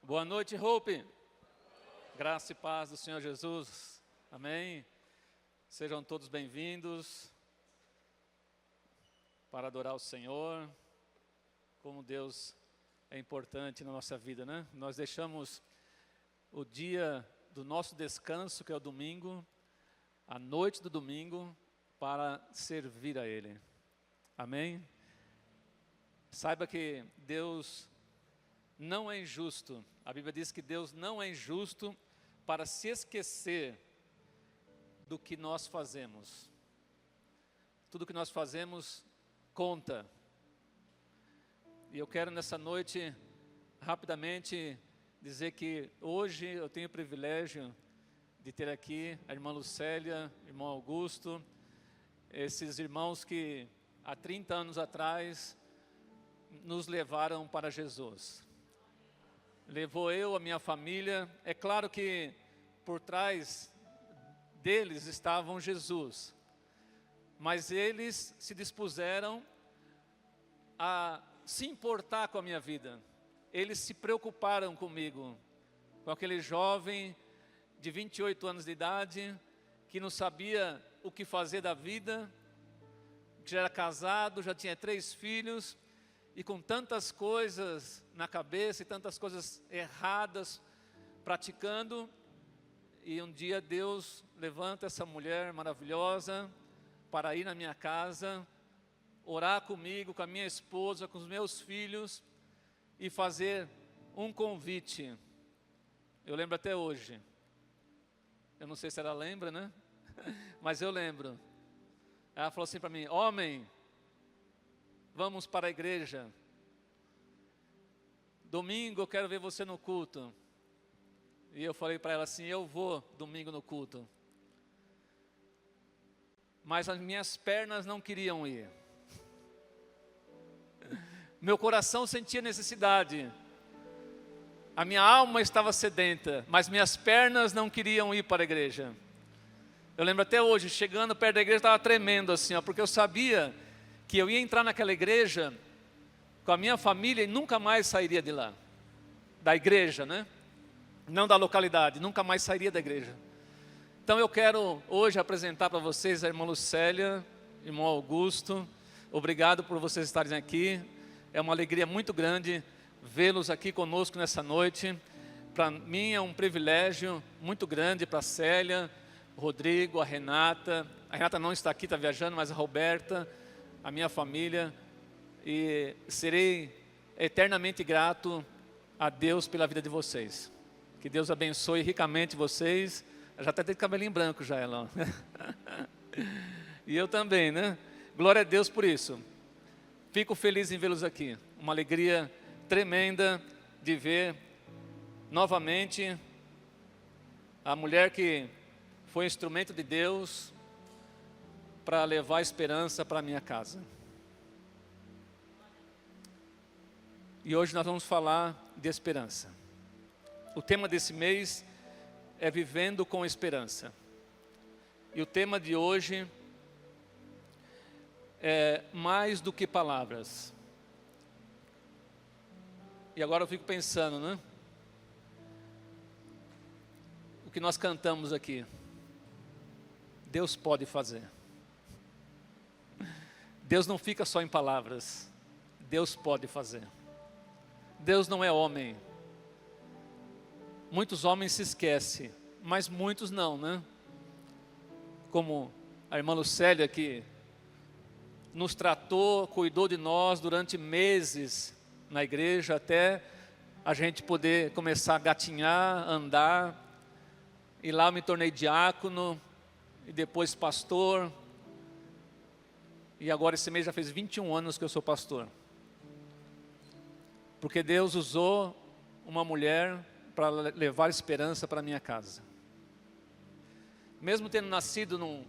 Boa noite, Hope. Graça e paz do Senhor Jesus. Amém. Sejam todos bem-vindos para adorar o Senhor. Como Deus é importante na nossa vida, né? Nós deixamos o dia do nosso descanso, que é o domingo, a noite do domingo, para servir a Ele. Amém? Saiba que Deus não é injusto. A Bíblia diz que Deus não é injusto para se esquecer do que nós fazemos. Tudo que nós fazemos conta. E eu quero nessa noite, rapidamente, dizer que hoje eu tenho o privilégio de ter aqui a irmã Lucélia, irmão Augusto, esses irmãos que há 30 anos atrás nos levaram para Jesus. Levou eu, a minha família. É claro que por trás deles estavam Jesus, mas eles se dispuseram a se importar com a minha vida. Eles se preocuparam comigo, com aquele jovem de 28 anos de idade, que não sabia o que fazer da vida, que já era casado, já tinha 3 filhos, e com tantas coisas na cabeça e tantas coisas erradas praticando. E um dia Deus levanta essa mulher maravilhosa para ir na minha casa, orar comigo, com a minha esposa, com os meus filhos e fazer um convite. Eu lembro até hoje. Eu não sei se ela lembra, né? Mas eu lembro. Ela falou assim para mim: homem, vamos para a igreja. Domingo eu quero ver você no culto. E eu falei para ela assim: eu vou domingo no culto. Mas as minhas pernas não queriam ir. Meu coração sentia necessidade. A minha alma estava sedenta, mas minhas pernas não queriam ir para a igreja. Eu lembro até hoje, chegando perto da igreja, estava tremendo assim, porque eu sabia que eu ia entrar naquela igreja com a minha família e nunca mais sairia de lá. Da igreja, né? Não da localidade, nunca mais sairia da igreja. Então eu quero hoje apresentar para vocês a irmã Lucélia, irmão Augusto. Obrigado por vocês estarem aqui. É uma alegria muito grande vê-los aqui conosco nessa noite. Para mim é um privilégio muito grande, para a Célia, o Rodrigo, a Renata. A Renata não está aqui, está viajando, mas a Roberta, a minha família. E serei eternamente grato a Deus pela vida de vocês. Que Deus abençoe ricamente vocês. Já até tem cabelinho branco já ela. E eu também, né? Glória a Deus por isso. Fico feliz em vê-los aqui. Uma alegria tremenda de ver novamente a mulher que foi instrumento de Deus para levar esperança para a minha casa. E hoje nós vamos falar de esperança. O tema desse mês é Vivendo com Esperança. E o tema de hoje é Mais do que Palavras. E agora eu fico pensando, né? O que nós cantamos aqui. Deus pode fazer. Deus não fica só em palavras. Deus pode fazer. Deus não é homem. Muitos homens se esquecem, mas muitos não, né? Como a irmã Lucélia, que nos tratou, cuidou de nós durante meses na igreja, até a gente poder começar a gatinhar, andar. E lá eu me tornei diácono, e depois pastor. E agora esse mês já fez 21 anos que eu sou pastor. Porque Deus usou uma mulher para levar esperança para a minha casa. Mesmo tendo nascido num,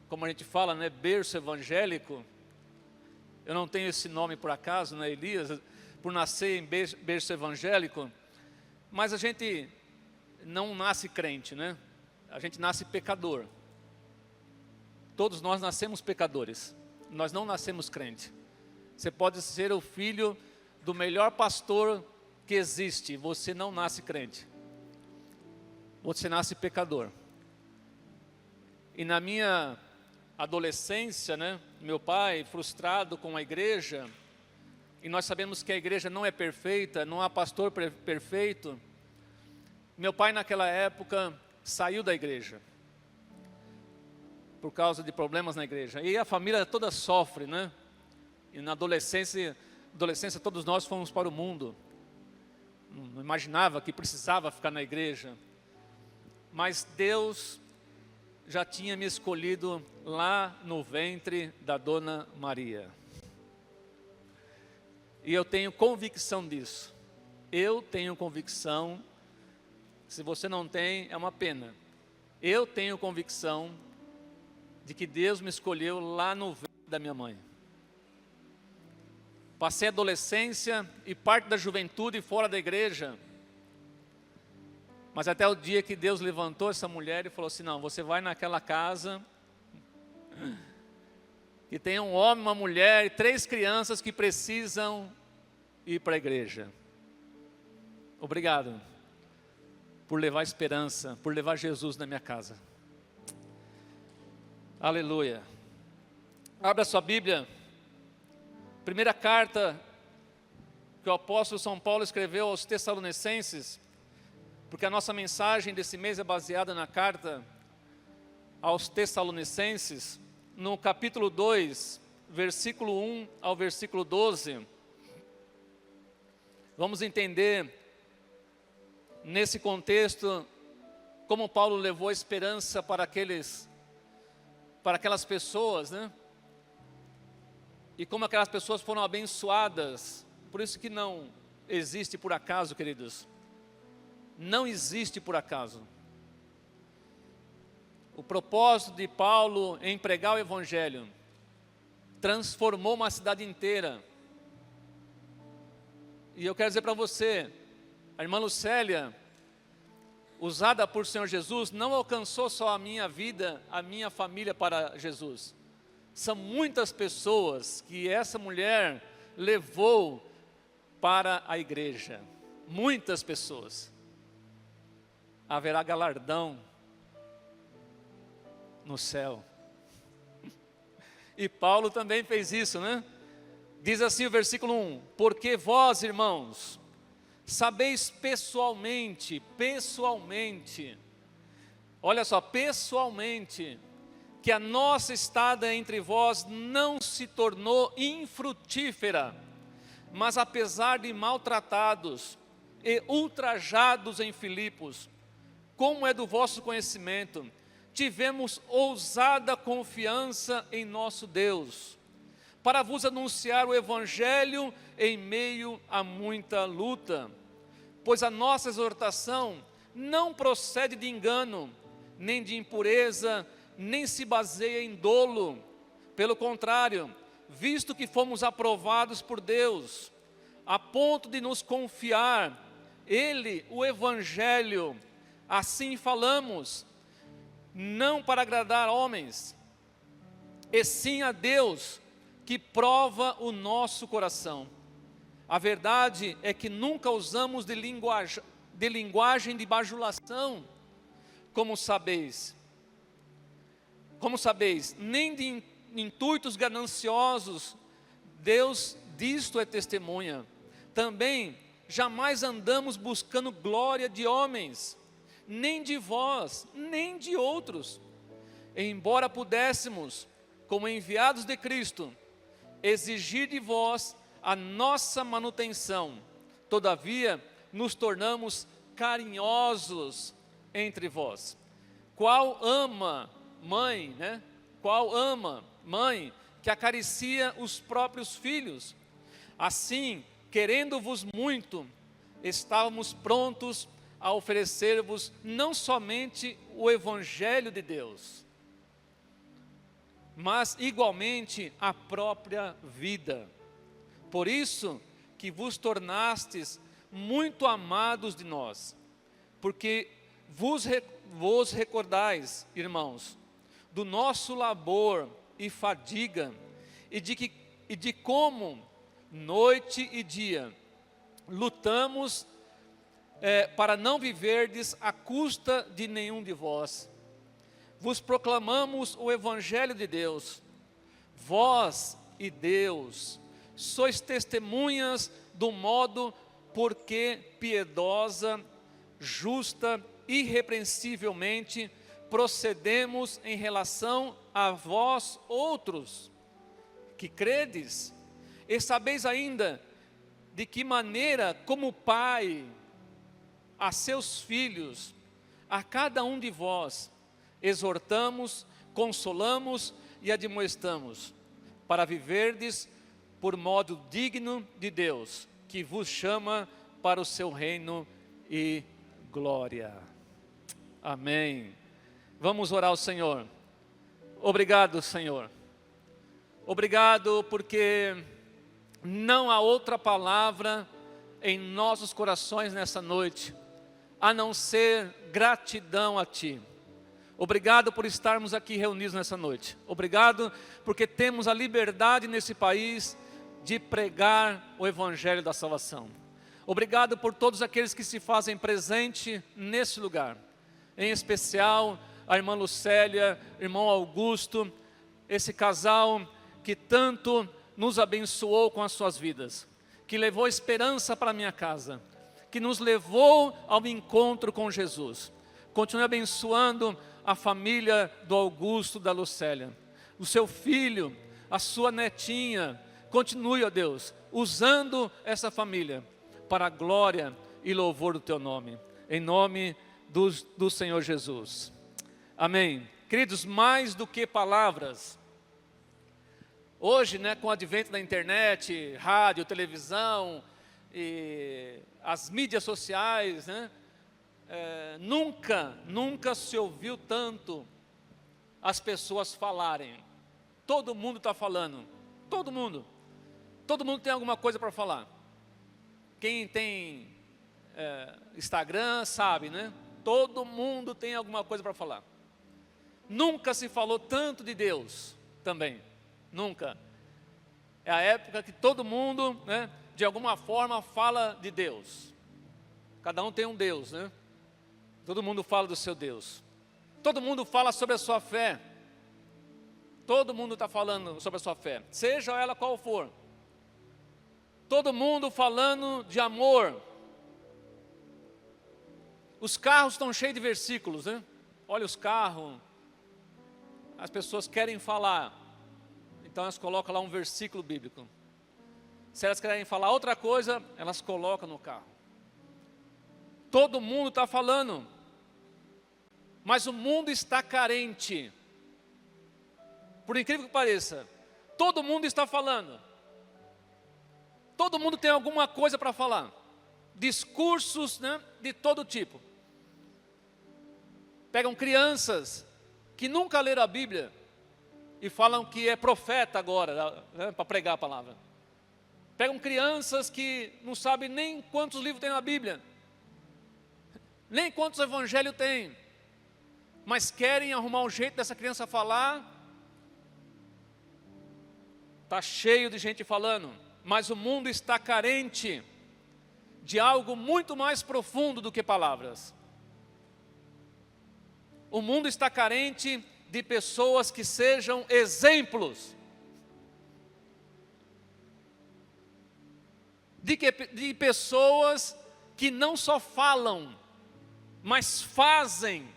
como a gente fala, né, berço evangélico, eu não tenho esse nome por acaso, né, Elias, por nascer em berço evangélico, mas a gente não nasce crente, né? A gente nasce pecador. Todos nós nascemos pecadores, nós não nascemos crente. Você pode ser o filho do melhor pastor que existe, você não nasce crente. Você nasce pecador. E na minha adolescência, né, meu pai frustrado com a igreja, e nós sabemos que a igreja não é perfeita, não há pastor perfeito. Meu pai naquela época saiu da igreja, por causa de problemas na igreja. E a família toda sofre, né? E na adolescência todos nós fomos para o mundo. Não imaginava que precisava ficar na igreja. Mas Deus já tinha me escolhido lá no ventre da Dona Maria. E eu tenho convicção disso. Eu tenho convicção. Se você não tem, é uma pena. Eu tenho convicção de que Deus me escolheu lá no ventre da minha mãe. Passei a adolescência e parte da juventude fora da igreja. Mas até o dia que Deus levantou essa mulher e falou assim: não, você vai naquela casa que tem um homem, uma mulher e 3 crianças que precisam ir para a igreja. Obrigado por levar esperança, por levar Jesus na minha casa. Aleluia. Abra sua Bíblia. Primeira carta que o apóstolo São Paulo escreveu aos Tessalonicenses, porque a nossa mensagem desse mês é baseada na carta aos Tessalonicenses, no capítulo 2, versículo 1 ao versículo 12. Vamos entender nesse contexto como Paulo levou a esperança para aquelas pessoas, né? E como aquelas pessoas foram abençoadas. Por isso que não existe por acaso, queridos. Não existe por acaso. O propósito de Paulo em pregar o Evangelho transformou uma cidade inteira. E eu quero dizer para você, a irmã Lucélia, usada por Senhor Jesus, não alcançou só a minha vida, a minha família para Jesus. São muitas pessoas que essa mulher levou para a igreja. Muitas pessoas. Haverá galardão no céu. E Paulo também fez isso, né? Diz assim o versículo 1: porque vós, irmãos, sabeis pessoalmente, olha só, pessoalmente, que a nossa estada entre vós não se tornou infrutífera, mas apesar de maltratados e ultrajados em Filipos, como é do vosso conhecimento, tivemos ousada confiança em nosso Deus, para vos anunciar o Evangelho em meio a muita luta, pois a nossa exortação não procede de engano, nem de impureza, nem se baseia em dolo. Pelo contrário, visto que fomos aprovados por Deus, a ponto de nos confiar Ele, o Evangelho, assim falamos, não para agradar homens, e sim a Deus, que prova o nosso coração. A verdade é que nunca usamos de linguagem de bajulação, como sabeis, nem de intuitos gananciosos. Deus disto é testemunha. Também jamais andamos buscando glória de homens, nem de vós, nem de outros. Embora pudéssemos, como enviados de Cristo, exigir de vós a nossa manutenção, todavia nos tornamos carinhosos entre vós. Qual ama mãe, né? Qual ama mãe que acaricia os próprios filhos? Assim, querendo-vos muito, estávamos prontos a oferecer-vos não somente o Evangelho de Deus, mas igualmente a própria vida. Por isso que vos tornastes muito amados de nós, porque vos recordais, irmãos, do nosso labor e fadiga, e de como, noite e dia, lutamos para não viverdes à custa de nenhum de vós. Vos proclamamos o Evangelho de Deus. Vós e Deus sois testemunhas do modo porque piedosa, justa, irrepreensivelmente procedemos em relação a vós outros, que credes, e sabeis ainda de que maneira, como Pai, a seus filhos, a cada um de vós, exortamos, consolamos e admoestamos, para viverdes por modo digno de Deus, que vos chama para o seu reino e glória. Amém. Vamos orar ao Senhor. Obrigado, Senhor. Obrigado porque não há outra palavra em nossos corações nessa noite, a não ser gratidão a Ti. Obrigado por estarmos aqui reunidos nessa noite. Obrigado porque temos a liberdade nesse país de pregar o Evangelho da salvação. Obrigado por todos aqueles que se fazem presente nesse lugar. Em especial a irmã Lucélia, irmão Augusto, esse casal que tanto nos abençoou com as suas vidas, que levou esperança para a minha casa, que nos levou ao encontro com Jesus. Continue abençoando a família do Augusto, da Lucélia, o seu filho, a sua netinha. Continue, ó Deus, usando essa família para a glória e louvor do Teu nome, em nome do Senhor Jesus. Amém. Queridos, mais do que palavras, hoje, com o advento da internet, rádio, televisão e as mídias sociais, nunca se ouviu tanto as pessoas falarem. Todo mundo está falando, todo mundo tem alguma coisa para falar. Quem tem Instagram sabe, todo mundo tem alguma coisa para falar. Nunca se falou tanto de Deus também, nunca. É a época que todo mundo, de alguma forma fala de Deus. Cada um tem um Deus, Todo mundo fala do seu Deus. Todo mundo fala sobre a sua fé. Todo mundo está falando sobre a sua fé, seja ela qual for. Todo mundo falando de amor. Os carros estão cheios de versículos, Olha os carros. As pessoas querem falar, então elas colocam lá um versículo bíblico. Se elas querem falar outra coisa, elas colocam no carro. Todo mundo está falando, mas o mundo está carente. Por incrível que pareça, todo mundo está falando. Todo mundo tem alguma coisa para falar. Discursos, de todo tipo. Pegam crianças que nunca leram a Bíblia e falam que é profeta agora, para pregar a palavra. Pegam crianças que não sabem nem quantos livros tem na Bíblia, nem quantos evangelhos tem, mas querem arrumar um jeito dessa criança falar. Está cheio de gente falando, mas o mundo está carente de algo muito mais profundo do que palavras. O mundo está carente de pessoas que sejam exemplos. De pessoas que não só falam, mas fazem.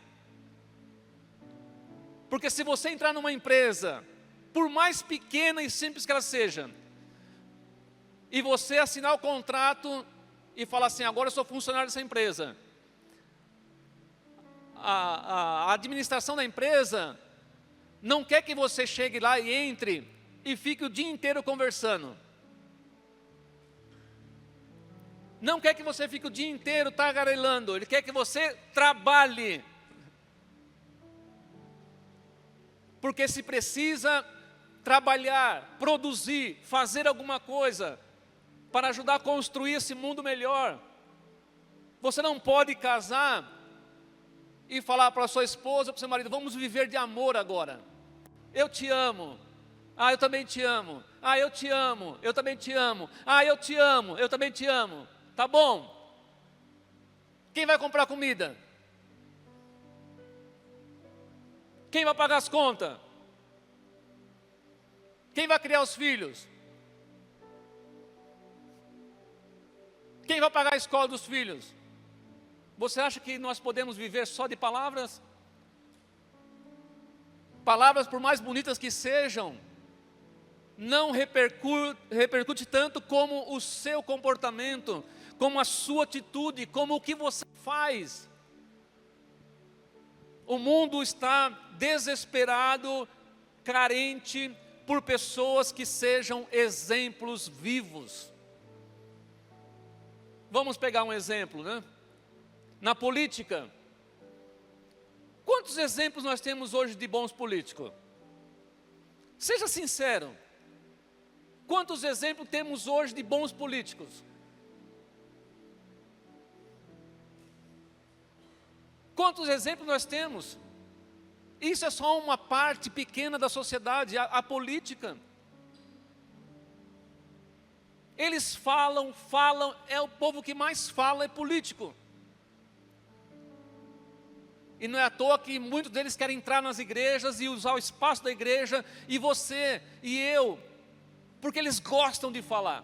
Porque se você entrar numa empresa, por mais pequena e simples que ela seja, e você assinar o contrato e falar assim, agora eu sou funcionário dessa empresa, a administração da empresa não quer que você chegue lá e entre e fique o dia inteiro conversando. Não quer que você fique o dia inteiro tagarelando, ele quer que você trabalhe. Porque se precisa trabalhar, produzir, fazer alguma coisa para ajudar a construir esse mundo melhor. Você não pode casar e falar para a sua esposa, para o seu marido, vamos viver de amor agora. Eu te amo. Ah, eu também te amo. Ah, eu te amo. Eu também te amo. Ah, eu te amo. Eu também te amo. Tá bom. Quem vai comprar comida? Quem vai pagar as contas? Quem vai criar os filhos? Quem vai pagar a escola dos filhos? Você acha que nós podemos viver só de palavras? Palavras, por mais bonitas que sejam, não repercute tanto como o seu comportamento, como a sua atitude, como o que você faz. O mundo está desesperado, carente por pessoas que sejam exemplos vivos. Vamos pegar um exemplo, né? Na política, quantos exemplos nós temos hoje de bons políticos? Seja sincero. Quantos exemplos temos hoje de bons políticos? Quantos exemplos nós temos? Isso é só uma parte pequena da sociedade, a política. Eles falam, é o povo que mais fala, é político. E não é à toa que muitos deles querem entrar nas igrejas e usar o espaço da igreja, e você e eu, porque eles gostam de falar.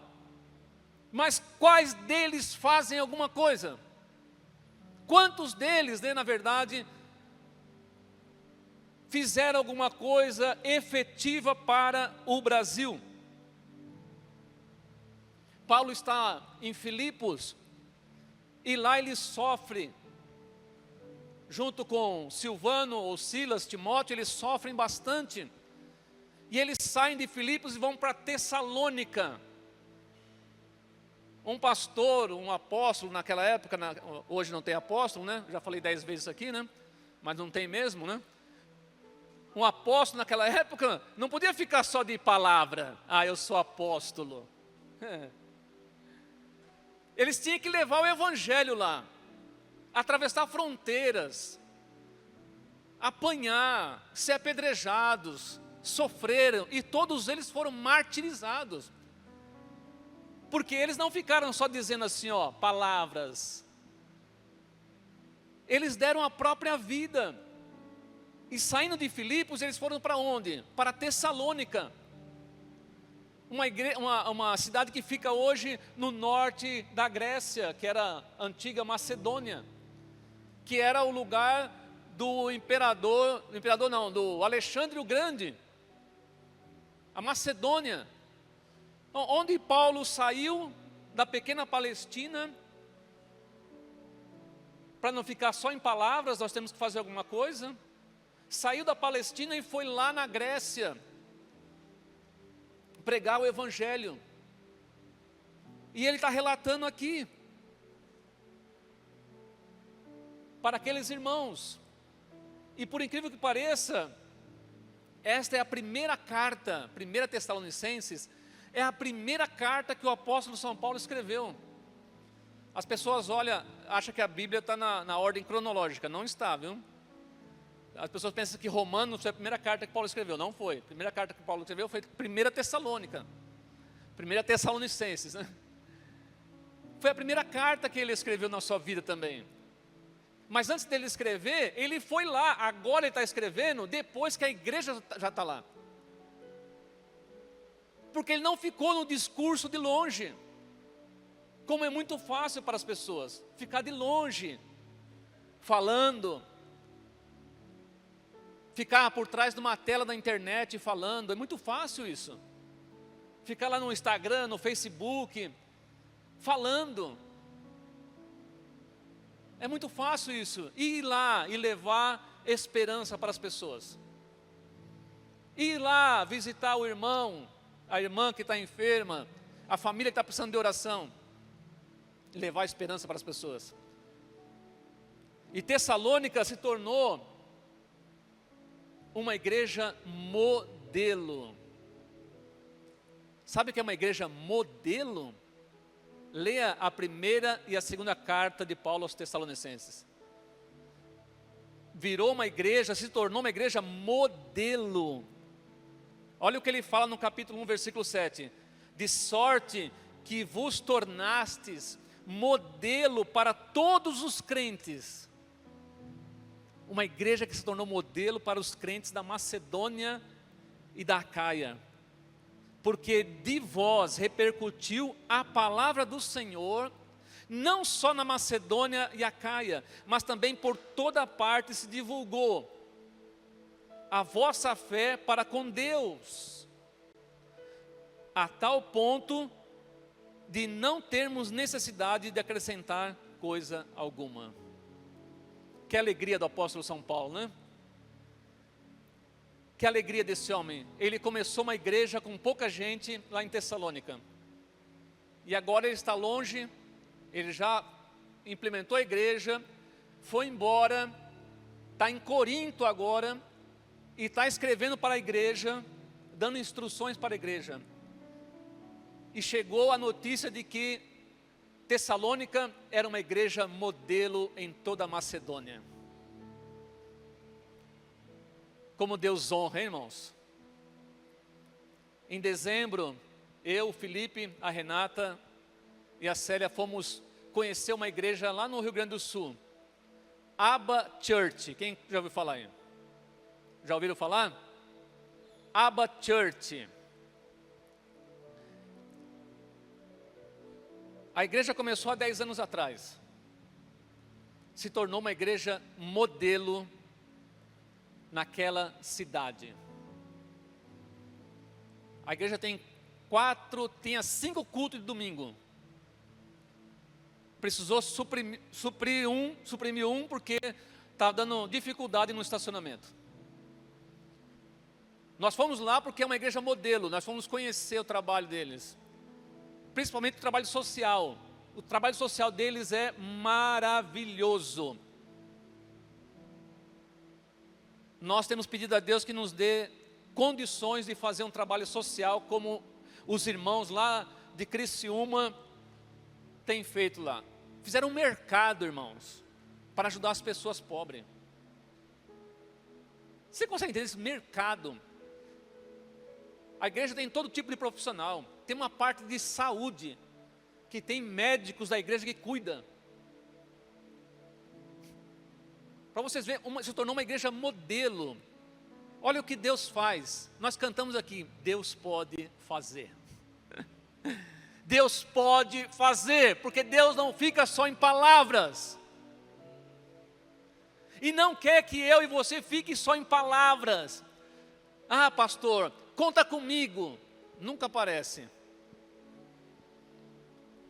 Mas quais deles fazem alguma coisa? Quantos deles, na verdade, fizeram alguma coisa efetiva para o Brasil? Paulo está em Filipos, e lá ele sofre, junto com Silvano ou Silas, Timóteo, eles sofrem bastante. E eles saem de Filipos e vão para Tessalônica. Um pastor, um apóstolo naquela época, hoje não tem apóstolo, né? Já falei 10 vezes isso aqui, né? Mas não tem mesmo, né? Um apóstolo naquela época não podia ficar só de palavra. Ah, eu sou apóstolo. Eles tinham que levar o evangelho lá, atravessar fronteiras, apanhar, ser apedrejados, sofreram, e todos eles foram martirizados, porque eles não ficaram só dizendo assim, ó, palavras. Eles deram a própria vida. E saindo de Filipos, eles foram para onde? Para Tessalônica, uma cidade que fica hoje no norte da Grécia, que era a antiga Macedônia, que era o lugar do do Alexandre o Grande, a Macedônia, onde Paulo saiu da pequena Palestina. Para não ficar só em palavras, nós temos que fazer alguma coisa. Saiu da Palestina e foi lá na Grécia pregar o evangelho. E ele está relatando aqui para aqueles irmãos. E por incrível que pareça, esta é a primeira carta, 1 Tessalonicenses, é a primeira carta que o apóstolo São Paulo escreveu. As pessoas acham que a Bíblia está na ordem cronológica. Não está, viu? As pessoas pensam que Romanos foi a primeira carta que Paulo escreveu. Não foi. A primeira carta que Paulo escreveu foi 1 Tessalônica. 1 Tessalonicenses, né? Foi a primeira carta que ele escreveu na sua vida também. Mas antes dele escrever, ele foi lá. Agora ele está escrevendo depois que a igreja já está lá. Porque ele não ficou no discurso de longe. Como é muito fácil para as pessoas ficar de longe, falando, ficar por trás de uma tela da internet falando, é muito fácil isso. Ficar lá no Instagram, no Facebook, falando. É muito fácil isso, ir lá e levar esperança para as pessoas. Ir lá visitar o irmão, a irmã que está enferma, a família que está precisando de oração. Levar esperança para as pessoas. E Tessalônica se tornou uma igreja modelo. Sabe o que é uma igreja modelo? Leia a primeira e a segunda carta de Paulo aos Tessalonicenses. Virou uma igreja, se tornou uma igreja modelo. Olha o que ele fala no capítulo 1, versículo 7. De sorte que vos tornastes modelo para todos os crentes. Uma igreja que se tornou modelo para os crentes da Macedônia e da Acaia. Porque de vós repercutiu a palavra do Senhor, não só na Macedônia e Acaia, mas também por toda parte se divulgou a vossa fé para com Deus, a tal ponto de não termos necessidade de acrescentar coisa alguma. Que alegria do apóstolo São Paulo, né? Que alegria desse homem. Ele começou uma igreja com pouca gente lá em Tessalônica. E agora ele está longe, ele já implementou a igreja, foi embora, está em Corinto agora, e está escrevendo para a igreja, dando instruções para a igreja. E chegou a notícia de que Tessalônica era uma igreja modelo em toda a Macedônia. Como Deus honra, hein, irmãos? Em dezembro, eu, o Felipe, a Renata e a Célia fomos conhecer uma igreja lá no Rio Grande do Sul. Abba Church. Quem já ouviu falar aí? Já ouviram falar? Abba Church. A igreja começou há 10 anos atrás. Se tornou uma igreja modelo naquela cidade. A igreja tinha 5 cultos de domingo. Precisou suprimir um porque estava dando dificuldade no estacionamento. Nós fomos lá porque é uma igreja modelo, nós fomos conhecer o trabalho deles. Principalmente o trabalho social. O trabalho social deles é maravilhoso. Nós temos pedido a Deus que nos dê condições de fazer um trabalho social como os irmãos lá de Criciúma têm feito lá. Fizeram um mercado, irmãos, para ajudar as pessoas pobres. Você consegue entender esse mercado? A igreja tem todo tipo de profissional. Tem uma parte de saúde, que tem médicos da igreja que cuidam. Para vocês verem, se tornou uma igreja modelo. Olha o que Deus faz. Nós cantamos aqui, Deus pode fazer. Deus pode fazer, porque Deus não fica só em palavras. E não quer que eu e você fique só em palavras. Ah, pastor, conta comigo. Nunca aparece.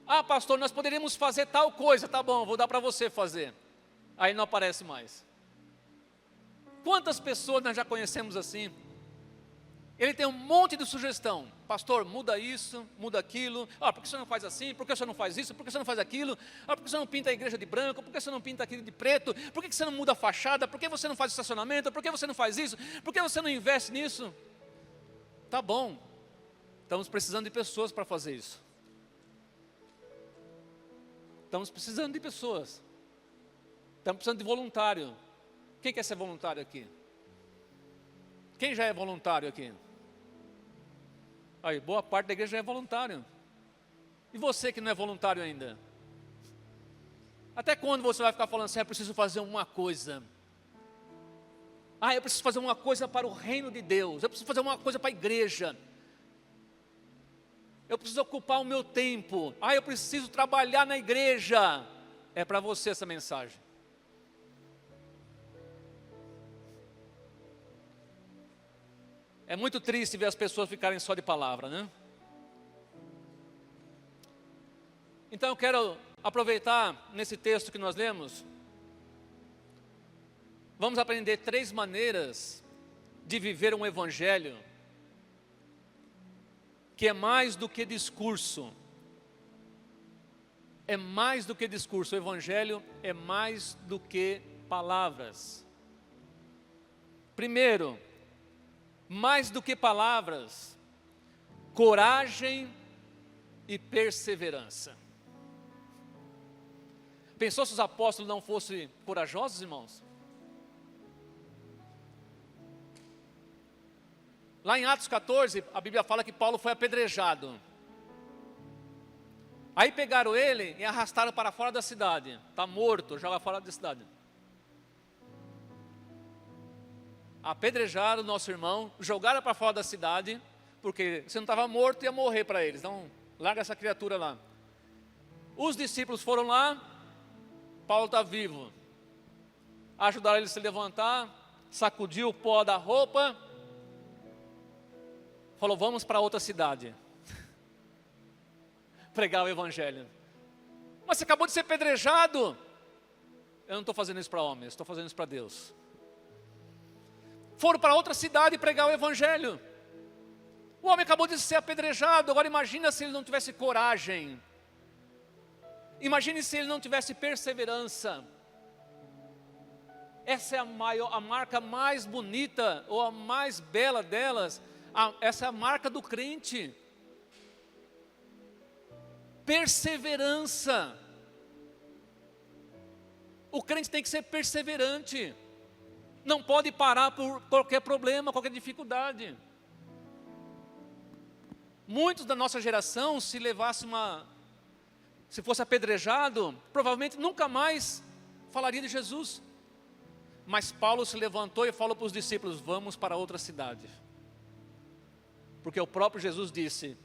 Ah, pastor, nós poderíamos fazer tal coisa. Tá bom, vou dar para você fazer. Aí não aparece mais. Quantas pessoas nós já conhecemos assim? Ele tem um monte de sugestão. Pastor, muda isso, muda aquilo. Ah, por que você não faz assim? Por que você não faz isso? Por que você não faz aquilo? Ah, por que você não pinta a igreja de branco? Por que você não pinta aquilo de preto? Por que você não muda a fachada? Por que você não faz estacionamento? Por que você não faz isso? Por que você não investe nisso? Tá bom. Estamos precisando de pessoas para fazer isso. Estamos precisando de pessoas. Estamos precisando de voluntário. Quem quer ser voluntário aqui? Quem já é voluntário aqui? Aí, boa parte da igreja já é voluntário. E você que não é voluntário ainda? Até quando você vai ficar falando assim, eu preciso fazer uma coisa? Ah, eu preciso fazer uma coisa para o reino de Deus. Eu preciso fazer uma coisa para a igreja. Eu preciso ocupar o meu tempo. Ah, eu preciso trabalhar na igreja. É para você essa mensagem. É muito triste ver as pessoas ficarem só de palavra, né? Então eu quero aproveitar nesse texto que nós lemos. Vamos aprender 3 maneiras de viver um evangelho que é mais do que discurso. É mais do que discurso. O evangelho é mais do que palavras. Primeiro, mais do que palavras, coragem e perseverança. Pensou se os apóstolos não fossem corajosos, irmãos? Lá em Atos 14, a Bíblia fala que Paulo foi apedrejado. Aí pegaram ele e arrastaram para fora da cidade. Está morto, joga fora da cidade. Apedrejaram o nosso irmão, jogaram para fora da cidade, porque se não estava morto ia morrer para eles. Então, larga essa criatura lá. Os discípulos foram lá, Paulo está vivo. Ajudaram ele a se levantar, sacudiu o pó da roupa, falou, vamos para outra cidade. Pregar o evangelho. Mas você acabou de ser apedrejado. Eu não estou fazendo isso para homens, estou fazendo isso para Deus. Foram para outra cidade pregar o evangelho. O homem acabou de ser apedrejado. Agora imagina se ele não tivesse coragem. Imagine se ele não tivesse perseverança. Essa é a marca mais bonita, ou a mais bela delas. Essa é a marca do crente. Perseverança. O crente tem que ser perseverante. Não pode parar por qualquer problema, qualquer dificuldade. Muitos da nossa geração, se fosse apedrejado, provavelmente nunca mais falaria de Jesus. Mas Paulo se levantou e falou para os discípulos, vamos para outra cidade. Porque o próprio Jesus disse,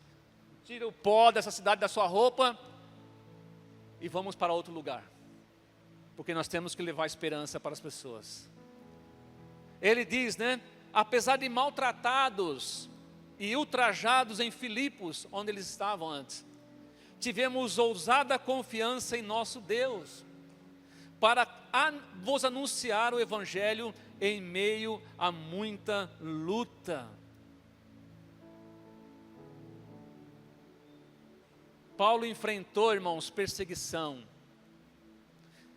tira o pó dessa cidade da sua roupa e vamos para outro lugar. Porque nós temos que levar esperança para as pessoas. Ele diz, né? Apesar de maltratados e ultrajados em Filipos, onde eles estavam antes, tivemos ousada confiança em nosso Deus, para vos anunciar o Evangelho em meio a muita luta. Paulo enfrentou, irmãos, perseguição,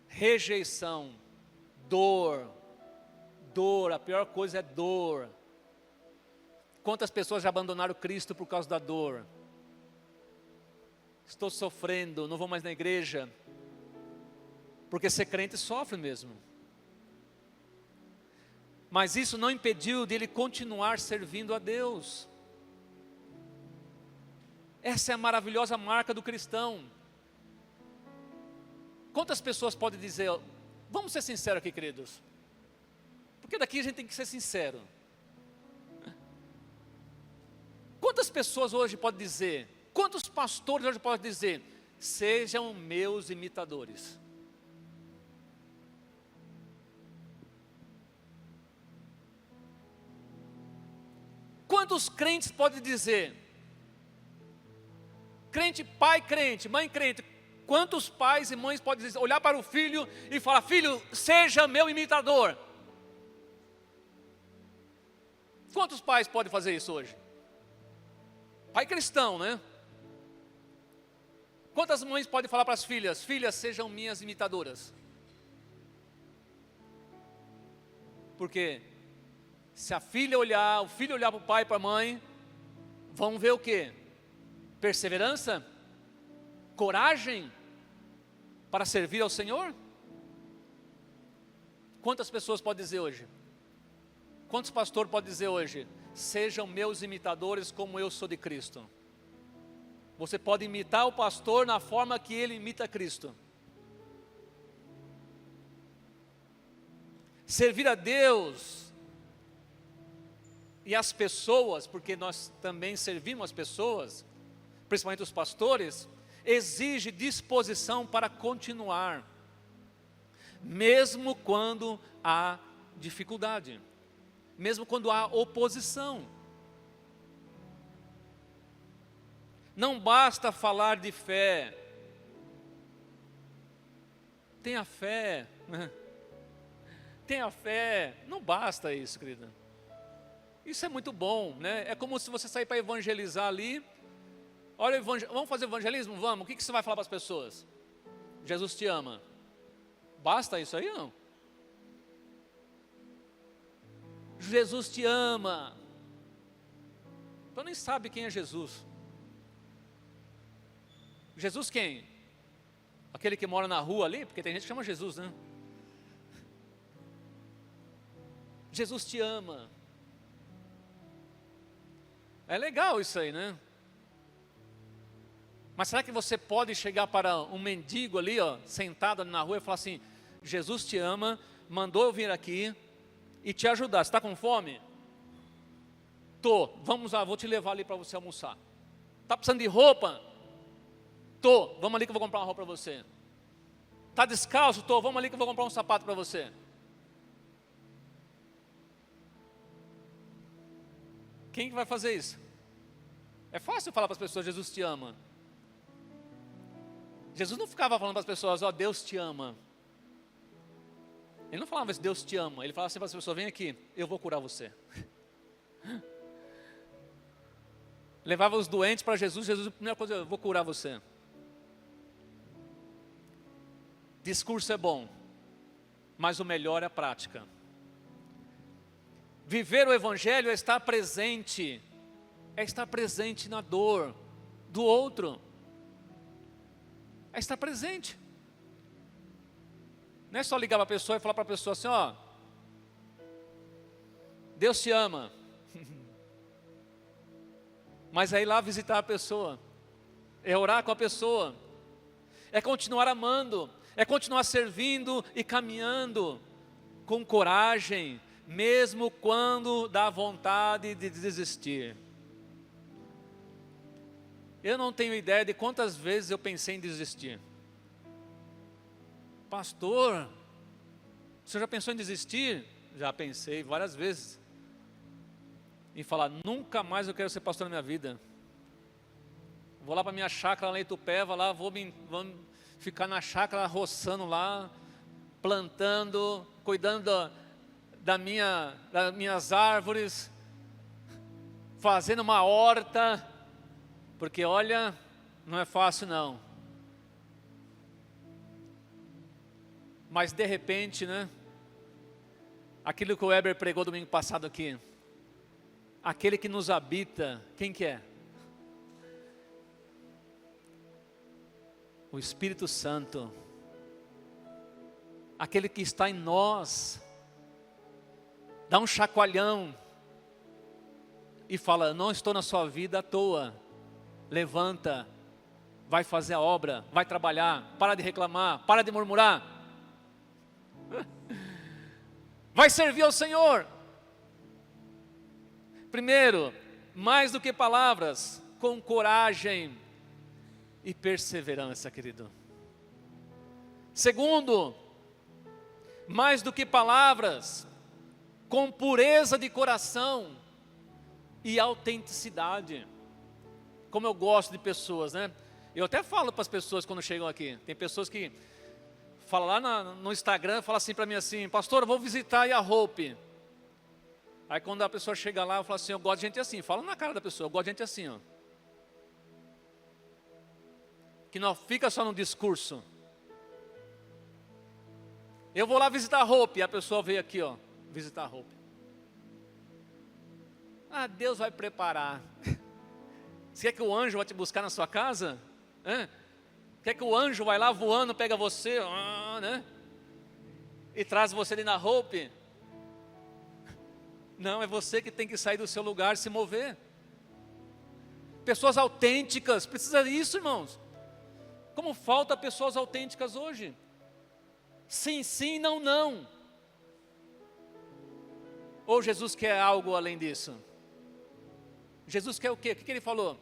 rejeição, dor, a pior coisa é dor. Quantas pessoas já abandonaram Cristo por causa da dor? Estou sofrendo, não vou mais na igreja. Porque ser crente sofre mesmo. Mas isso não impediu dele continuar servindo a Deus. Essa é a maravilhosa marca do cristão. Quantas pessoas podem dizer, vamos ser sinceros aqui, queridos. Porque daqui a gente tem que ser sincero. Quantas pessoas hoje podem dizer, quantos pastores hoje podem dizer, sejam meus imitadores? Quantos crentes podem dizer, crente, pai crente, mãe crente, quantos pais e mães podem dizer, olhar para o filho e falar, filho, seja meu imitador? Quantos pais podem fazer isso hoje? Pai cristão, né? Quantas mães podem falar para as filhas, filhas, sejam minhas imitadoras? Porque se o filho olhar para o pai e para a mãe, vão ver o quê? Perseverança? Coragem para servir ao Senhor? Quantas pessoas podem dizer hoje? Quantos pastores podem dizer hoje? Sejam meus imitadores como eu sou de Cristo. Você pode imitar o pastor na forma que ele imita Cristo. Servir a Deus e as pessoas, porque nós também servimos as pessoas, principalmente os pastores, exige disposição para continuar, mesmo quando há dificuldade, mesmo quando há oposição. Não basta falar de fé. Tenha fé. Tenha fé. Não basta isso, querida. Isso é muito bom, né? É como se você sair para evangelizar ali. Olha, vamos fazer evangelismo? Vamos. O que você vai falar para as pessoas? Jesus te ama. Basta isso aí, não? Jesus te ama. Então nem sabe quem é Jesus. Jesus quem? Aquele que mora na rua ali? Porque tem gente que chama Jesus, né? Jesus te ama. É legal isso aí, né? Mas será que você pode chegar para um mendigo ali, ó, sentado na rua e falar assim: Jesus te ama, mandou eu vir aqui e te ajudar. Você está com fome? Tô, vamos lá, vou te levar ali para você almoçar. Está precisando de roupa? Tô, vamos ali que eu vou comprar uma roupa para você. Está descalço? Tô, vamos ali que eu vou comprar um sapato para você. Quem que vai fazer isso? É fácil falar para as pessoas: Jesus te ama. Jesus não ficava falando para as pessoas: ó, Deus te ama. Ele não falava isso: Deus te ama. Ele falava assim para as pessoas: vem aqui, eu vou curar você. Levava os doentes para Jesus. Jesus, a primeira coisa: eu vou curar você. Discurso é bom, mas o melhor é a prática. Viver o Evangelho é estar presente na dor do outro, é estar presente. Não é só ligar para a pessoa e falar para a pessoa assim: ó, Deus te ama. Mas é ir lá visitar a pessoa, é orar com a pessoa, é continuar amando, é continuar servindo e caminhando com coragem, mesmo quando dá vontade de desistir. Eu não tenho ideia de quantas vezes eu pensei em desistir. Pastor, você já pensou em desistir? Já pensei várias vezes. Em falar: nunca mais eu quero ser pastor na minha vida. Vou lá para minha chácara lá em Itupeva, lá vou ficar na chácara roçando lá, plantando, cuidando das minhas árvores, fazendo uma horta, porque olha, não é fácil não. Mas de repente, né, aquilo que o Weber pregou domingo passado aqui, aquele que nos habita, quem que é? O Espírito Santo. Aquele que está em nós, dá um chacoalhão e fala: não estou na sua vida à toa, levanta, vai fazer a obra, vai trabalhar, para de reclamar, para de murmurar, vai servir ao Senhor. Primeiro, mais do que palavras, com coragem e perseverança, querido. Segundo, mais do que palavras, com pureza de coração e autenticidade. Como eu gosto de pessoas, né? Eu até falo para as pessoas quando chegam aqui. Tem pessoas que falam lá no Instagram, falam assim para mim assim: pastor, eu vou visitar a Hope. Aí quando a pessoa chega lá, eu falo assim: eu gosto de gente assim. Fala na cara da pessoa: eu gosto de gente assim, ó, que não fica só no discurso. Eu vou lá visitar a Hope. E a pessoa veio aqui, ó, visitar a Hope. Ah, Deus vai preparar. Você quer que o anjo vai te buscar na sua casa? Quer que o anjo vai lá voando, pega você, né? E traz você ali na Hope? Não, é você que tem que sair do seu lugar e se mover. Pessoas autênticas, precisa disso, irmãos. Como falta pessoas autênticas hoje? Sim, sim, não, não. Ou Jesus quer algo além disso? Jesus quer o quê? O que ele falou?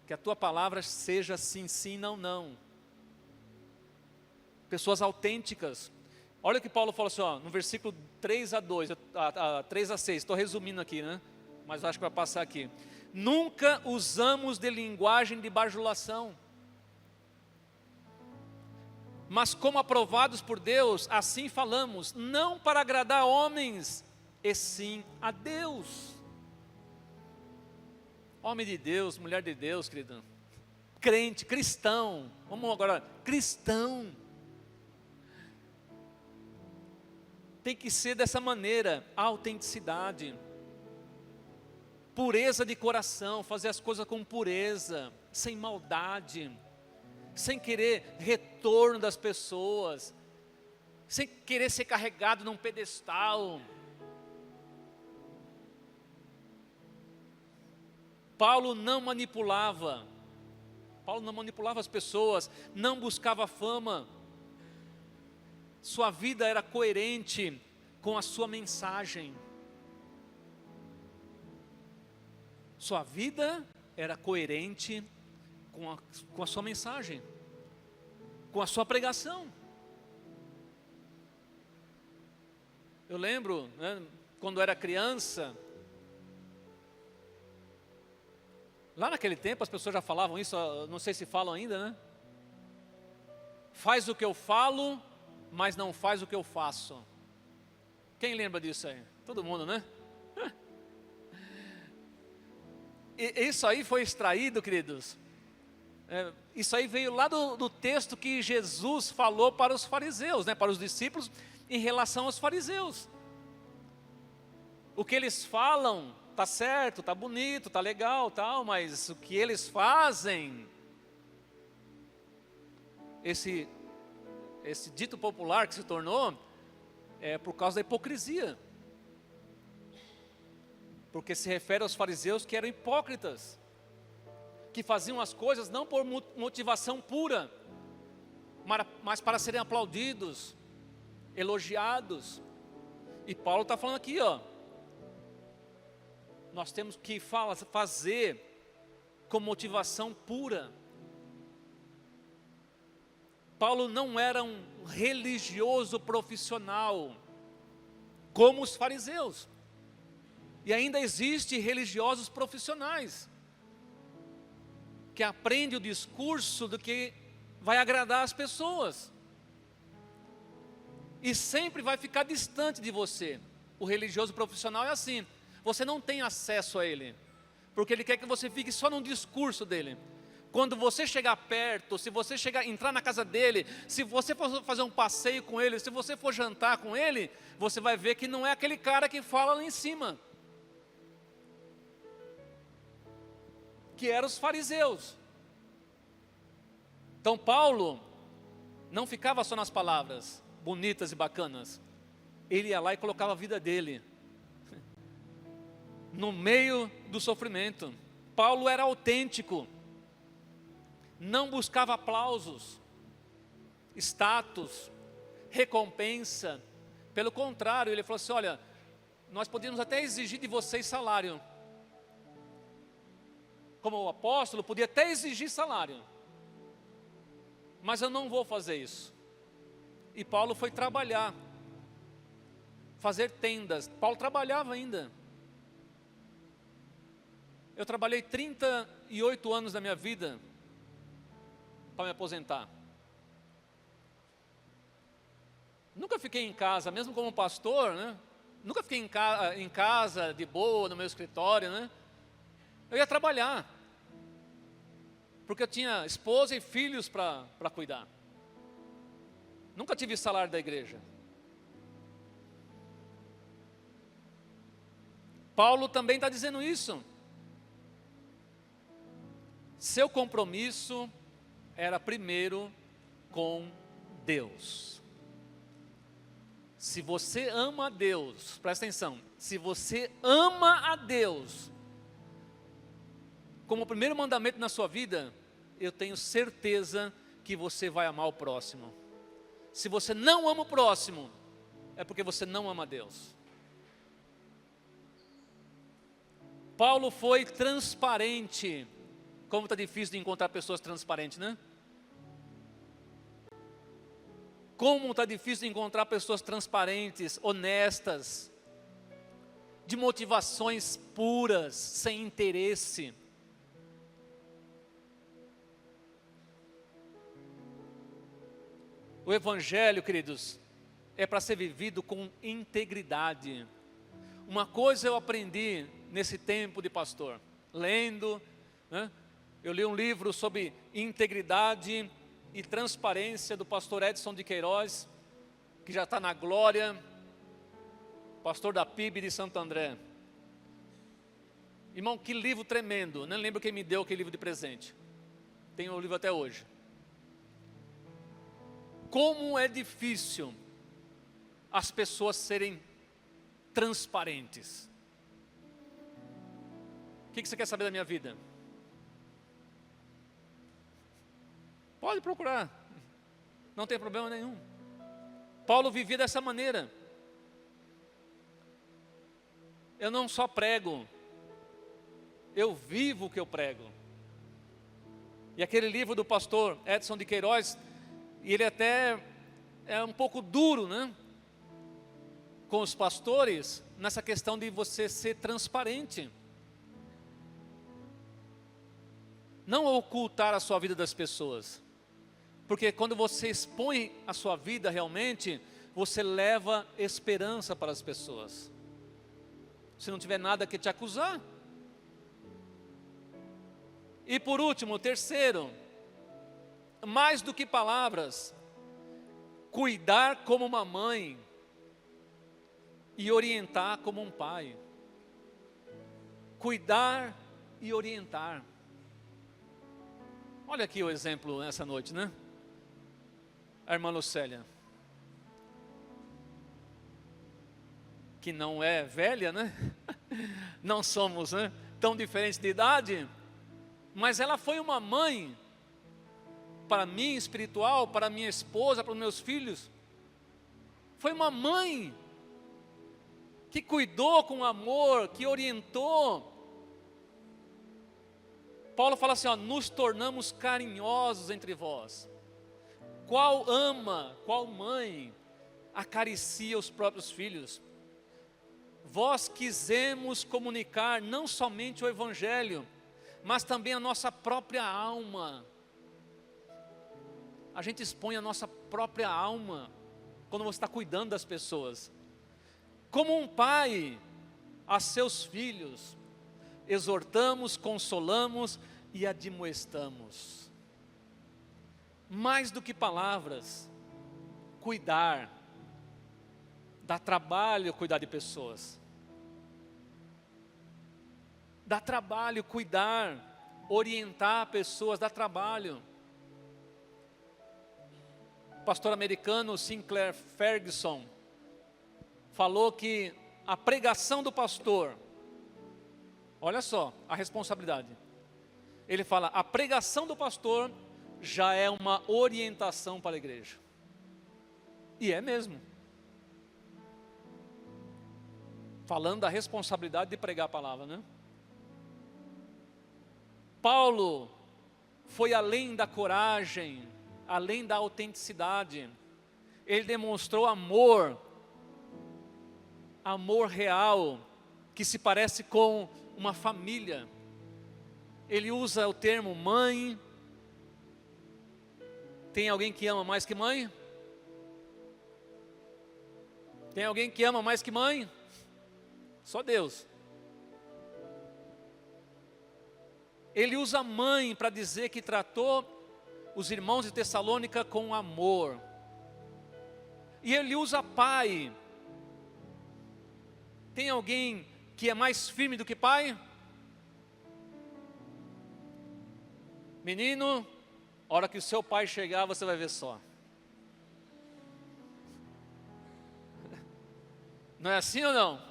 Que a tua palavra seja sim, sim, não, não. Pessoas autênticas. Olha o que Paulo falou assim, ó, no versículo 3 a 6, estou resumindo aqui, né? Mas acho que vai passar aqui. Nunca usamos de linguagem de bajulação, mas como aprovados por Deus, assim falamos, não para agradar homens, e sim a Deus. Homem de Deus, mulher de Deus, querido, crente, cristão, vamos agora, cristão, tem que ser dessa maneira, autenticidade, pureza de coração, fazer as coisas com pureza, sem maldade, sem querer retorno das pessoas, sem querer ser carregado num pedestal. Paulo não manipulava, Paulo não manipulava as pessoas, não buscava fama. Sua vida era coerente com a sua mensagem. Sua vida era coerente com a sua mensagem, com a sua pregação. Eu lembro, né, quando eu era criança, lá naquele tempo as pessoas já falavam isso, não sei se falam ainda, né? Faz o que eu falo, mas não faz o que eu faço. Quem lembra disso aí? Todo mundo, né? E isso aí foi extraído, queridos. Isso aí veio lá do texto que Jesus falou para os fariseus, né, para os discípulos, em relação aos fariseus. O que eles falam está certo, está bonito, está legal, tal, mas o que eles fazem, esse dito popular que se tornou, é por causa da hipocrisia. Porque se refere aos fariseus que eram hipócritas, que faziam as coisas não por motivação pura, mas para serem aplaudidos, elogiados. E Paulo está falando aqui, ó, nós temos que fazer com motivação pura. Paulo não era um religioso profissional, como os fariseus. E ainda existe religiosos profissionais, que aprendem o discurso do que vai agradar as pessoas. E sempre vai ficar distante de você. O religioso profissional é assim, você não tem acesso a ele, porque ele quer que você fique só no discurso dele. Quando você chegar perto, se você entrar na casa dele, se você for fazer um passeio com ele, se você for jantar com ele, você vai ver que não é aquele cara que fala lá em cima, que eram os fariseus. Então Paulo não ficava só nas palavras bonitas e bacanas, ele ia lá e colocava a vida dele no meio do sofrimento. Paulo era autêntico, não buscava aplausos, status, recompensa. Pelo contrário, ele falou assim: olha, nós podíamos até exigir de vocês salário. Como o apóstolo, podia até exigir salário, mas eu não vou fazer isso. E Paulo foi trabalhar, fazer tendas. Paulo trabalhava ainda. Eu trabalhei 38 anos da minha vida para me aposentar. Nunca fiquei em casa, mesmo como pastor, né? Nunca fiquei em casa, de boa, no meu escritório, né? Eu ia trabalhar, porque eu tinha esposa e filhos para cuidar. Nunca tive salário da igreja. Paulo também está dizendo isso. Seu compromisso era primeiro com Deus. Se você ama a Deus, presta atenção, se você ama a Deus, como o primeiro mandamento na sua vida, eu tenho certeza que você vai amar o próximo. Se você não ama o próximo, é porque você não ama a Deus. Paulo foi transparente. Como está difícil de encontrar pessoas transparentes, né? Como está difícil de encontrar pessoas transparentes, honestas, de motivações puras, sem interesse. O Evangelho, queridos, é para ser vivido com integridade. Uma coisa eu aprendi nesse tempo de pastor, lendo, né? Eu li um livro sobre integridade e transparência do pastor Edson de Queiroz, que já está na glória, pastor da PIB de Santo André. Irmão, que livro tremendo, nem lembro quem me deu aquele livro de presente. Tenho o livro até hoje. Como é difícil as pessoas serem transparentes. O que você quer saber da minha vida? Pode procurar, não tem problema nenhum. Paulo vivia dessa maneira. Eu não só prego, eu vivo o que eu prego. E aquele livro do pastor Edson de Queiroz, ele até é um pouco duro, né? Com os pastores, nessa questão de você ser transparente. Não ocultar a sua vida das pessoas. Porque quando você expõe a sua vida realmente, você leva esperança para as pessoas. Se não tiver nada que te acusar. E por último, terceiro, mais do que palavras, cuidar como uma mãe e orientar como um pai. Cuidar e orientar. Olha aqui o exemplo nessa noite, né? A irmã Lucélia, que não é velha, né? Não somos, né, tão diferentes de idade, mas ela foi uma mãe para mim espiritual, para minha esposa, para os meus filhos. Foi uma mãe que cuidou com amor, que orientou. Paulo fala assim, ó, nos tornamos carinhosos entre vós. Qual ama, qual mãe acaricia os próprios filhos? Vós quisemos comunicar não somente o evangelho, mas também a nossa própria alma. A gente expõe a nossa própria alma quando você está cuidando das pessoas. Como um pai a seus filhos, exortamos, consolamos e admoestamos. Mais do que palavras, cuidar. Dá trabalho cuidar de pessoas. Dá trabalho cuidar, orientar pessoas, dá trabalho. O pastor americano Sinclair Ferguson falou que a pregação do pastor, olha só a responsabilidade. Ele fala, a pregação do pastor já é uma orientação para a igreja. E é mesmo. Falando da responsabilidade de pregar a palavra, né? Paulo foi além da coragem, além da autenticidade. Ele demonstrou amor, amor real, que se parece com uma família. Ele usa o termo mãe. Tem alguém que ama mais que mãe? Tem alguém que ama mais que mãe? Só Deus. Ele usa mãe para dizer que tratou os irmãos de Tessalônica com amor. E ele usa pai. Tem alguém que é mais firme do que pai? Menino, a hora que o seu pai chegar, você vai ver só. Não é assim ou não?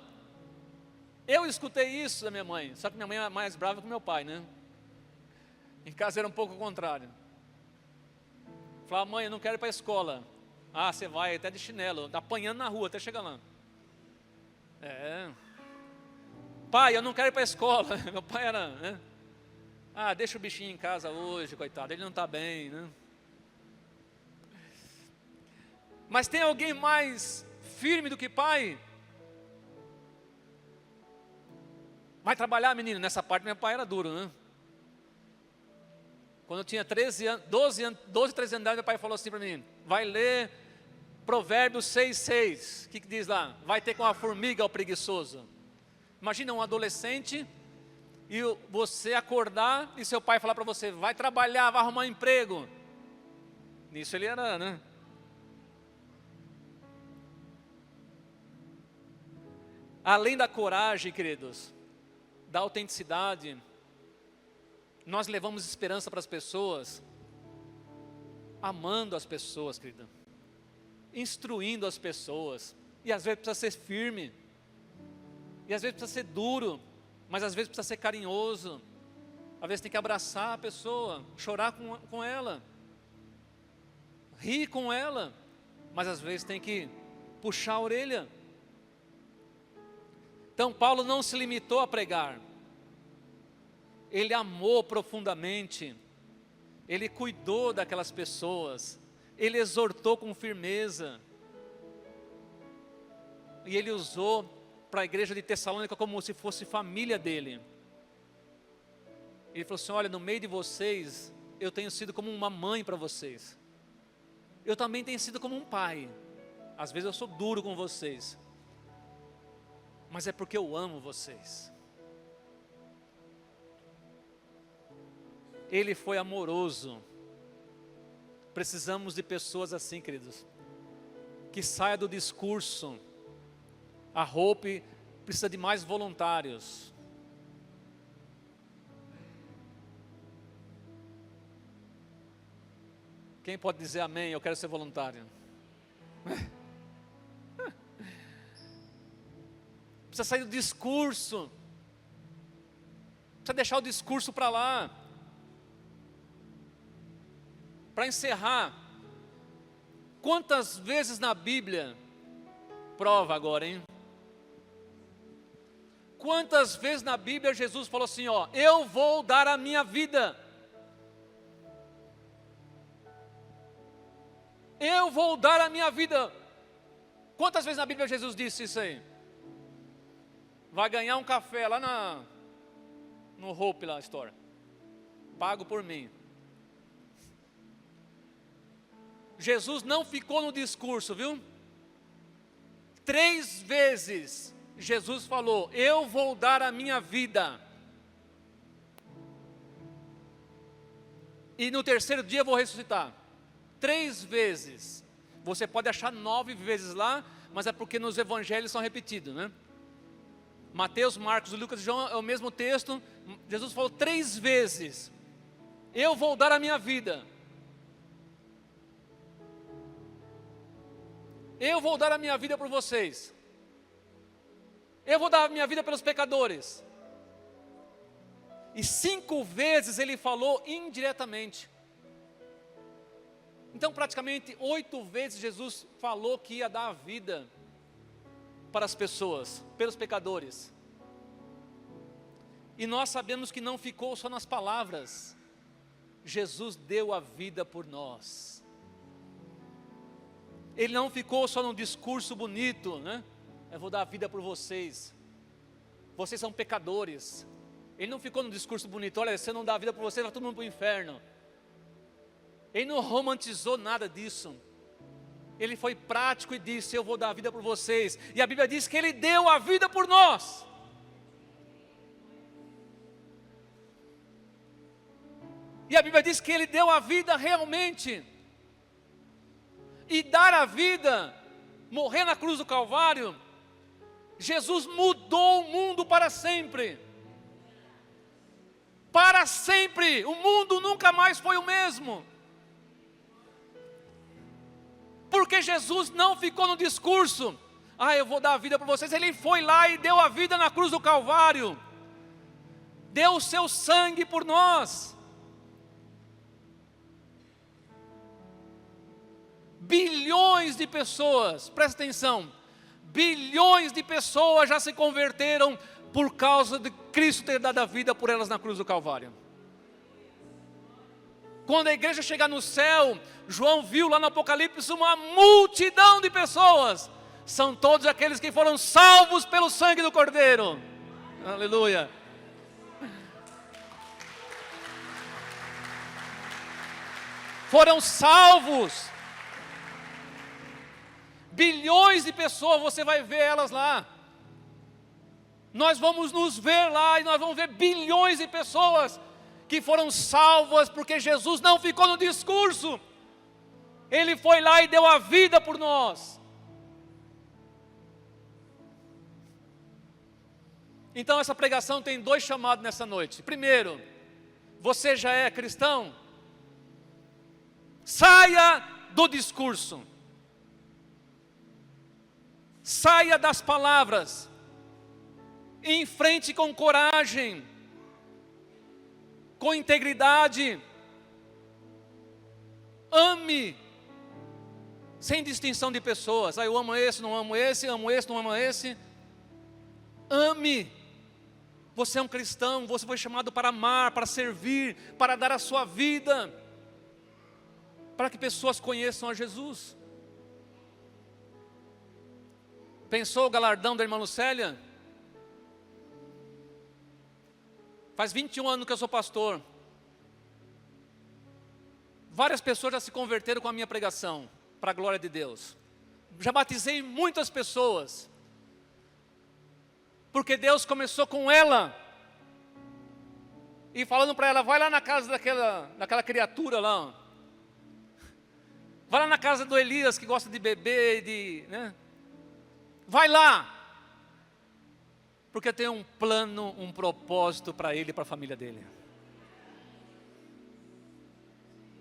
Eu escutei isso da minha mãe, só que minha mãe é mais brava que meu pai, né? Em casa era um pouco o contrário. Falava, mãe, eu não quero ir para a escola. Ah, você vai até de chinelo, tá apanhando na rua até chegar lá. É. Pai, eu não quero ir para a escola. Meu pai era, né? Ah, deixa o bichinho em casa hoje, coitado, ele não está bem, né? Mas tem alguém mais firme do que pai? Vai trabalhar, menino? Nessa parte meu pai era duro, né? Quando eu tinha 13 anos, 12, 13 anos de idade, meu pai falou assim para mim, vai ler Provérbios 6:6. O que diz lá? Vai ter com a formiga o preguiçoso. Imagina um adolescente e você acordar e seu pai falar para você, vai trabalhar, vai arrumar um emprego. Nisso ele era, né? Além da coragem, queridos, da autenticidade, nós levamos esperança para as pessoas, amando as pessoas, querida, instruindo as pessoas, e às vezes precisa ser firme, e às vezes precisa ser duro, mas às vezes precisa ser carinhoso, às vezes tem que abraçar a pessoa, chorar com ela. rir com ela, mas às vezes tem que puxar a orelha. Então Paulo não se limitou a pregar, ele amou profundamente, ele cuidou daquelas pessoas, ele exortou com firmeza, e ele usou para a igreja de Tessalônica como se fosse família dele. Ele falou assim: olha, no meio de vocês, eu tenho sido como uma mãe para vocês. Eu também tenho sido como um pai. Às vezes eu sou duro com vocês, mas é porque eu amo vocês. Ele foi amoroso. Precisamos de pessoas assim, queridos, que saia do discurso. A Hope precisa de mais voluntários. Quem pode dizer amém? Eu quero ser voluntário. Precisa sair do discurso. Precisa deixar o discurso para lá. Para encerrar, quantas vezes na Bíblia, prova agora, hein? Quantas vezes na Bíblia Jesus falou assim, ó, eu vou dar a minha vida. Eu vou dar a minha vida. Quantas vezes na Bíblia Jesus disse isso aí? Vai ganhar um café lá no Hope lá, Store. Pago por mim. Jesus não ficou no discurso, viu? 3 vezes Jesus falou, eu vou dar a minha vida. E no 3º dia eu vou ressuscitar. 3 vezes. Você pode achar 9 vezes lá, mas é porque nos evangelhos são repetidos, né? Mateus, Marcos, Lucas e João é o mesmo texto. Jesus falou 3 vezes, eu vou dar a minha vida. Eu vou dar a minha vida por vocês. Eu vou dar a minha vida pelos pecadores. E 5 vezes ele falou indiretamente. Então praticamente 8 vezes Jesus falou que ia dar a vida para as pessoas, pelos pecadores. E nós sabemos que não ficou só nas palavras. Jesus deu a vida por nós. Ele não ficou só num discurso bonito, né? Eu vou dar a vida por vocês. Vocês são pecadores. Ele não ficou num discurso bonito. Olha, se eu não dar a vida por vocês, vai todo mundo para o inferno. Ele não romantizou nada disso. Ele foi prático e disse, eu vou dar a vida por vocês. E a Bíblia diz que Ele deu a vida por nós. E a Bíblia diz que Ele deu a vida realmente. E dar a vida, morrer na cruz do Calvário, Jesus mudou o mundo para sempre. Para sempre, o mundo nunca mais foi o mesmo. Porque Jesus não ficou no discurso, eu vou dar a vida para vocês. Ele foi lá e deu a vida na cruz do Calvário. Deu o seu sangue por nós. Bilhões de pessoas, presta atenção, bilhões de pessoas já se converteram por causa de Cristo ter dado a vida por elas na cruz do Calvário. Quando a igreja chegar no céu, João viu lá no Apocalipse uma multidão de pessoas. São todos aqueles que foram salvos pelo sangue do Cordeiro. Aleluia. Foram salvos. Bilhões de pessoas, você vai ver elas lá. Nós vamos nos ver lá e nós vamos ver bilhões de pessoas que foram salvas porque Jesus não ficou no discurso. Ele foi lá e deu a vida por nós. Então essa pregação tem 2 chamados nessa noite. Primeiro, você já é cristão? Saia do discurso. Saia das palavras. Enfrente com coragem, com integridade. Ame sem distinção de pessoas. Eu amo esse, não amo esse, amo esse, não amo esse. Ame. Você é um cristão, você foi chamado para amar, para servir, para dar a sua vida, para que pessoas conheçam a Jesus. Pensou o galardão da irmã Lucélia? Faz 21 anos que eu sou pastor. Várias pessoas já se converteram com a minha pregação, para a glória de Deus. Já batizei muitas pessoas, porque Deus começou com ela, e falando para ela, vai lá na casa daquela criatura lá, vai lá na casa do Elias, que gosta de beber, né? Vai lá, porque tem um plano, um propósito para ele e para a família dele.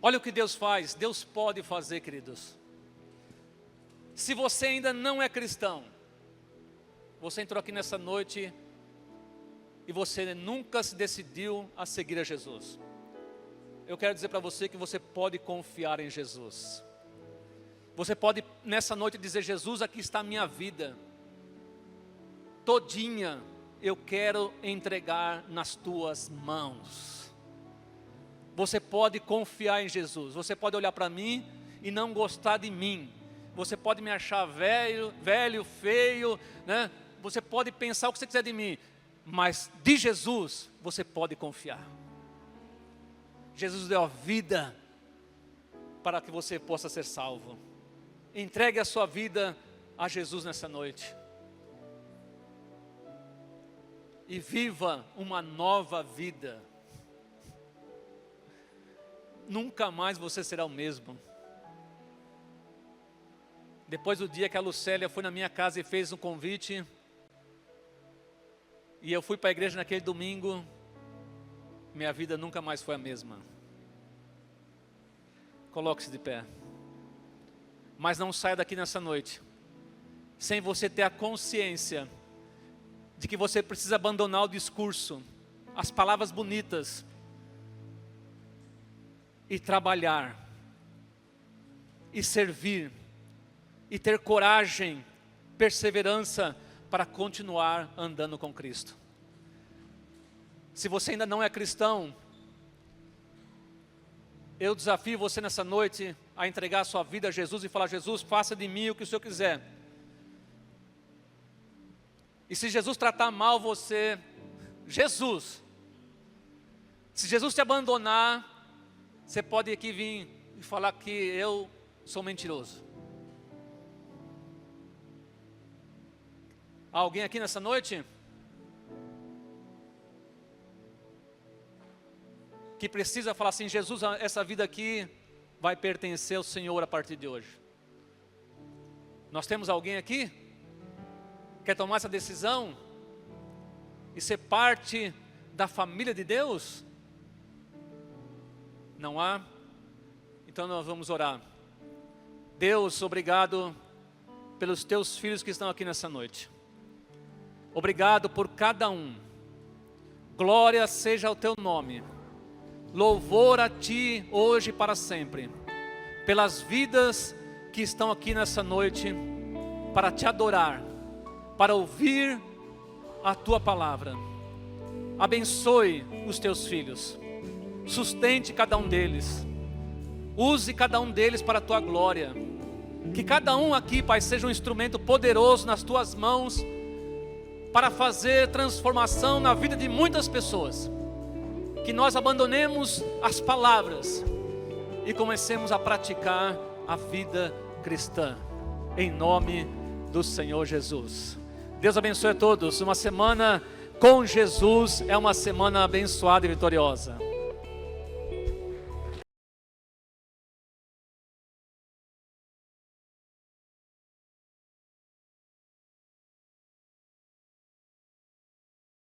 Olha o que Deus faz, Deus pode fazer, queridos. Se você ainda não é cristão, você entrou aqui nessa noite e você nunca se decidiu a seguir a Jesus, eu quero dizer para você que você pode confiar em Jesus. Você pode nessa noite dizer, Jesus, aqui está a minha vida, todinha eu quero entregar nas tuas mãos. Você pode confiar em Jesus. Você pode olhar para mim e não gostar de mim. Você pode me achar velho, feio, né? Você pode pensar o que você quiser de mim, mas de Jesus você pode confiar. Jesus deu a vida para que você possa ser salvo. Entregue a sua vida a Jesus nessa noite. E viva uma nova vida. Nunca mais você será o mesmo. Depois do dia que a Lucélia foi na minha casa e fez um convite, e eu fui para a igreja naquele domingo, minha vida nunca mais foi a mesma. Coloque-se de pé. Mas não saia daqui nessa noite sem você ter a consciência de que você precisa abandonar o discurso, as palavras bonitas, e trabalhar, e servir, e ter coragem, perseverança para continuar andando com Cristo. Se você ainda não é cristão, eu desafio você nessa noite a entregar a sua vida a Jesus e falar, Jesus, faça de mim o que o Senhor quiser. E se Jesus tratar mal você, se Jesus te abandonar, você pode aqui vir e falar que eu sou mentiroso. Há alguém aqui nessa noite que precisa falar assim, Jesus, essa vida aqui vai pertencer ao Senhor a partir de hoje? Nós temos alguém aqui? Quer tomar essa decisão e ser parte da família de Deus? Não há? Então nós vamos orar. Deus, obrigado pelos teus filhos que estão aqui nessa noite. Obrigado por cada um. Glória seja ao teu nome. Louvor a ti hoje e para sempre. Pelas vidas que estão aqui nessa noite para te adorar, para ouvir a tua palavra. Abençoe os teus filhos. Sustente cada um deles. Use cada um deles para a tua glória. Que cada um aqui, Pai, seja um instrumento poderoso nas tuas mãos para fazer transformação na vida de muitas pessoas. Que nós abandonemos as palavras e comecemos a praticar a vida cristã. Em nome do Senhor Jesus. Deus abençoe a todos. Uma semana com Jesus é uma semana abençoada e vitoriosa.